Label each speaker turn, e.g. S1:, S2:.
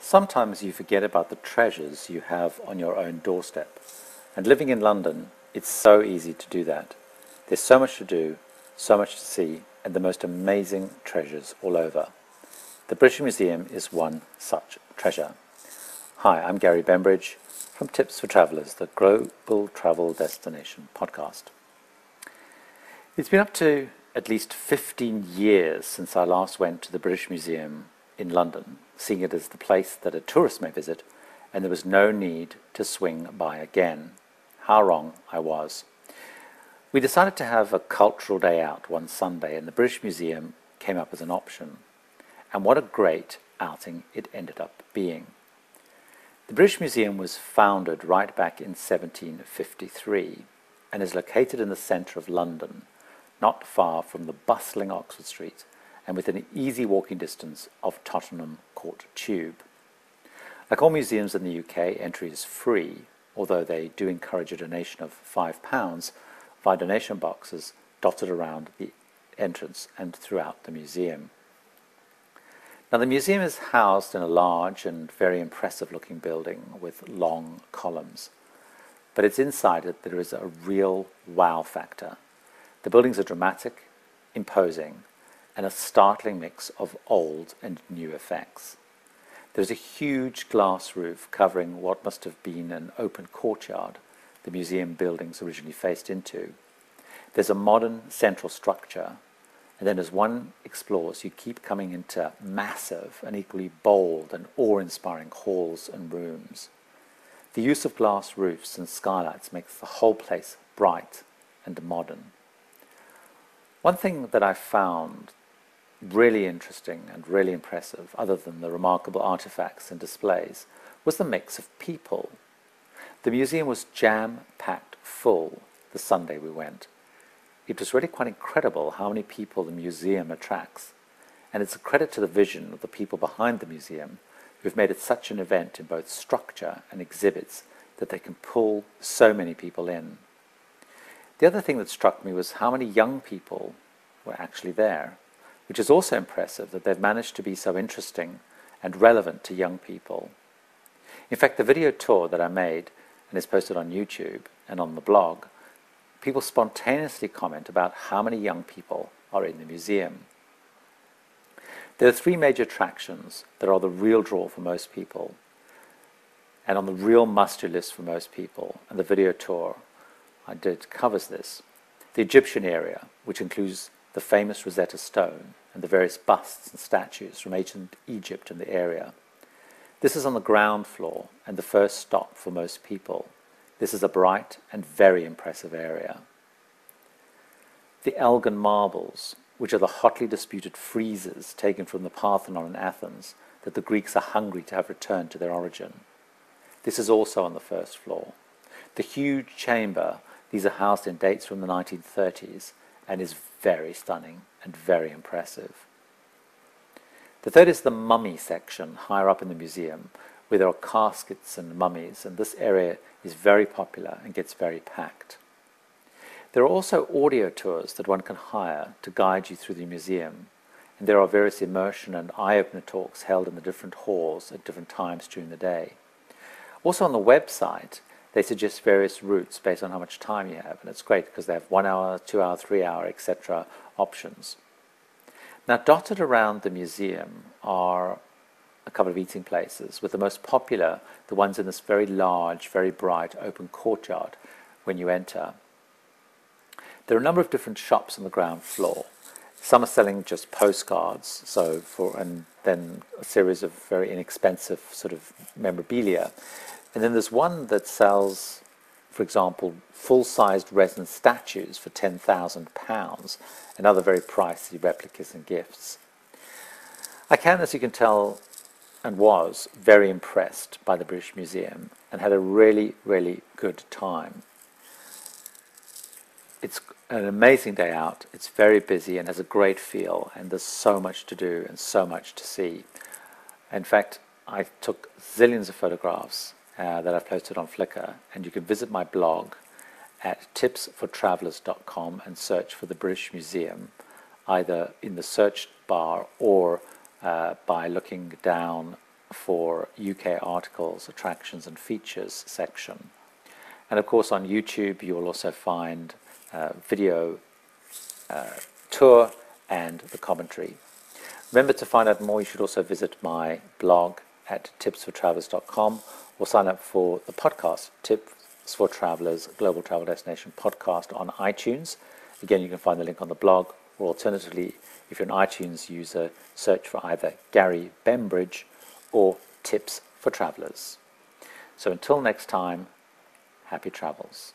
S1: Sometimes you forget about the treasures you have on your own doorstep. And living in London, it's so easy to do that. There's so much to do, so much to see, and the most amazing treasures all over. The British Museum is one such treasure. Hi, I'm Gary Bembridge from Tips for Travellers, the Global Travel Destination podcast. It's been up to at least 15 years since I last went to the British Museum in London, seeing it as the place that a tourist may visit, and there was no need to swing by again. How wrong I was. We decided to have a cultural day out one Sunday, and the British Museum came up as an option. And what a great outing it ended up being. The British Museum was founded right back in 1753 and is located in the centre of London, not far from the bustling Oxford Street and within an easy walking distance of Tottenham Court Tube. Like all museums in the UK, entry is free, although they do encourage a donation of £5 via donation boxes dotted around the entrance and throughout the museum. Now, the museum is housed in a large and very impressive looking building with long columns, but it's inside it there is a real wow factor. The buildings are dramatic, imposing, and a startling mix of old and new effects. There's a huge glass roof covering what must have been an open courtyard the museum buildings originally faced into. There's a modern central structure, and then as one explores, you keep coming into massive and equally bold and awe-inspiring halls and rooms. The use of glass roofs and skylights makes the whole place bright and modern. One thing that I found really interesting and really impressive, other than the remarkable artifacts and displays, was the mix of people. The museum was jam-packed full the Sunday we went. It was really quite incredible how many people the museum attracts, and it's a credit to the vision of the people behind the museum who've made it such an event in both structure and exhibits that they can pull so many people in. The other thing that struck me was how many young people were actually there, which is also impressive that they've managed to be so interesting and relevant to young people. In fact, the video tour that I made and is posted on YouTube and on the blog, people spontaneously comment about how many young people are in the museum. There are three major attractions that are the real draw for most people and on the real must-do list for most people, and the video tour I did covers this. The Egyptian area, which includes the famous Rosetta Stone and the various busts and statues from ancient Egypt in the area. This is on the ground floor and the first stop for most people. This is a bright and very impressive area. The Elgin marbles, which are the hotly disputed friezes taken from the Parthenon in Athens that the Greeks are hungry to have returned to their origin. This is also on the first floor. The huge chamber, these are housed in dates from the 1930s and is very stunning and very impressive. The third is the mummy section higher up in the museum, where there are caskets and mummies, and this area is very popular and gets very packed. There are also audio tours that one can hire to guide you through the museum, and there are various immersion and eye-opener talks held in the different halls at different times during the day. Also on the website, they suggest various routes based on how much time you have, and it's great because they have 1 hour, 2 hour, 3 hour, etc. options. Now, dotted around the museum are a couple of eating places, with the most popular, the ones in this very large, very bright, open courtyard when you enter. There are a number of different shops on the ground floor. Some are selling just postcards, and then a series of very inexpensive sort of memorabilia. And then there's one that sells, for example, full-sized resin statues for £10,000 and other very pricey replicas and gifts. I can, as you can tell, and was very impressed by the British Museum and had a really, really good time. It's an amazing day out. It's very busy and has a great feel, and there's so much to do and so much to see. In fact, I took zillions of photographs that I've posted on Flickr, and you can visit my blog at tipsfortravellers.com and search for the British Museum, either in the search bar or by looking down for UK articles, attractions and features section. And of course on YouTube you will also find video tour and the commentary. Remember, to find out more you should also visit my blog at tipsfortravellers.com or sign up for the podcast, Tips for Travellers Global Travel Destination Podcast on iTunes. Again, you can find the link on the blog, or alternatively, if you're an iTunes user, search for either Gary Bembridge or Tips for Travellers. So until next time, happy travels.